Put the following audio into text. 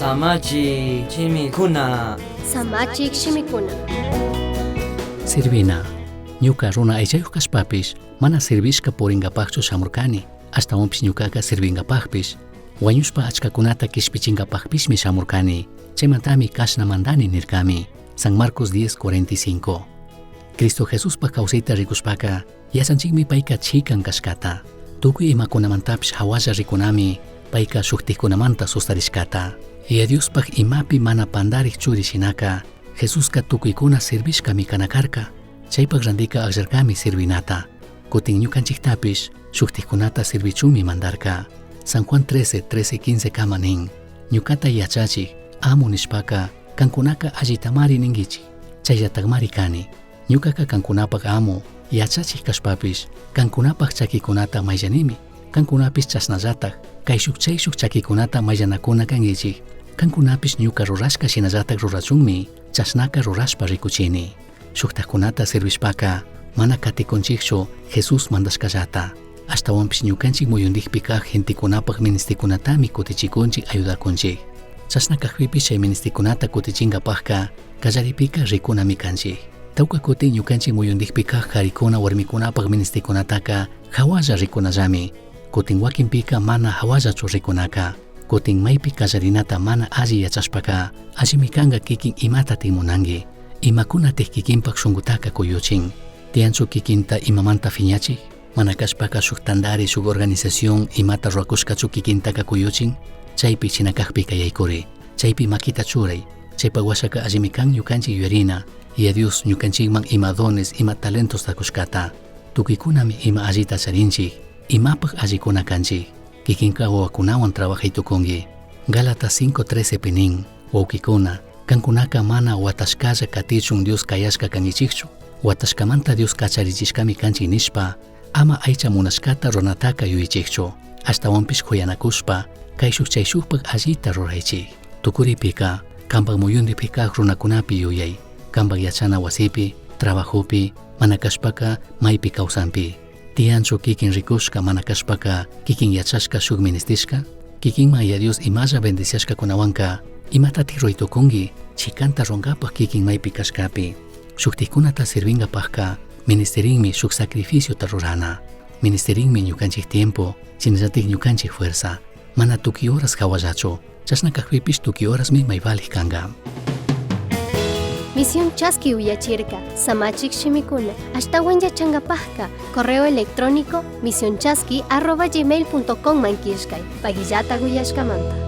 Samachi chimikuna. Samachik shimikuna. Sirvina. Ñuka runa aychayuq kashpapish mana servishka puringapaqchu shamurkani. Ashtawanpish ñukaqa sirvingapaqpish wañushpa achkakunata kishpichinkapaqpishmi shamurkani. Chaymantami kashna mandani nirkami. San Marcos 10:45. Cristo Jesuspa kawsayta rikushpaka yasanchikmi payka chikan kashkata. Tukuy imakunamantapish hawalla rikunami payka shuktijkunamanta sustarishkata. Diospak imapi mana pandariq churi shinaka Jesuska tukuykuna servishkami kanakarka. Chaypak randika aqllarkami sirvinata. Kutin ñukanchiktapish shuktijkunata servichumi mandarka. San Juan 13:15 kama nin. Ñukata yachachik amo nishpaka kankunaka allitamari ningichik. Chayllatakmari kani. Ñukaka kankunapak amo yachachik kashpapish kankunapak chakikunata mayllanimi. Kankunapish chasnallatak kayshuk chayshuk chakikunata mayllanakuna kangichik. Kankunapish ñuka rurashka shinallatak rurachunmi chasnaka rurashpa rikuchini. Shuktakunata servishpaka mana katikunchikchu Jesus mandashkallata. Ashtawanpish ñukanchik muyundikpi kaq gentikunapak ministikunatami kutichikunchik ayudakunchik. Chasna kaqpipish chay ministikunata kutichinkapaqka kallaripika rikunami kanchik. Tawka kutin ñukanchik muyundikpi kaq qarikuna warmikunapak ministikunataka hawalla rikunallami. Kutin wakinpika mana hawallachu rikunaka. Kutin maypi kallarinata mana alli yachashpaka allimi kanqa kikin imata timunanki. Imakunatij kikinpak shunqutaka kuyuchin. Tianchu kikinta imamanta phiñachik. Mana kashpaka shuk tandari shuk organización imata ruakushkachu kikintaka kuyuchin. Chaypi chinakaqpika yaykuri. Chaypi makita churay. Chaypa washaka allimi kan ñukanchik yuyarina. Y a Dios ñukanchikman ima dones ima talentos takushkata. Tukuykunami ima allita charinchik. Imapaq allikuna kanchik. Kikinka wawakunawan trabajaytukunki. Gálatas 5:13 pinin. Wawkikuna kankunaka mana watashkalla katichun Dios kayashka kankichikchu. Watashkamanta Dios kacharichishkami kanchik nishpa ama aycha munashkata runataka yuyachikchu. Ashtawanpish kuyanakushpa kayshuk chayshukpak allita ruraychik. Tukuripika kanpak muyundipi kaq runakunapi yuyay. Kanpak yachana wasipi, trabajupi, mana kashpaka maypi kawsanpi. Tianchu kikin rikushka mana kashpaka kikin yachashka shuk ministishka. Kikinman ya Dios imalla bendiciashka kunawanka imatatik ruytukunki chikanta runkapaq kikin maypi kashkapi. Shuktijkunata sirvinkapaqka ministerinmi shuk sacrificiota rurana. Ministerinmi ñukanchik tiempo, chinallatik ñukanchik fuerza. Mana tukuy horas hawallachu. Chasna kaqpipish tukuy horasmi mayvalik kanqa. Misión Chasqui Uyachirka, Samachik Shimikuna, Ashtawan Yachangapajka, correo electrónico misionchasqui@gmail.com mankishkay, Pagillata Guyashkamanta.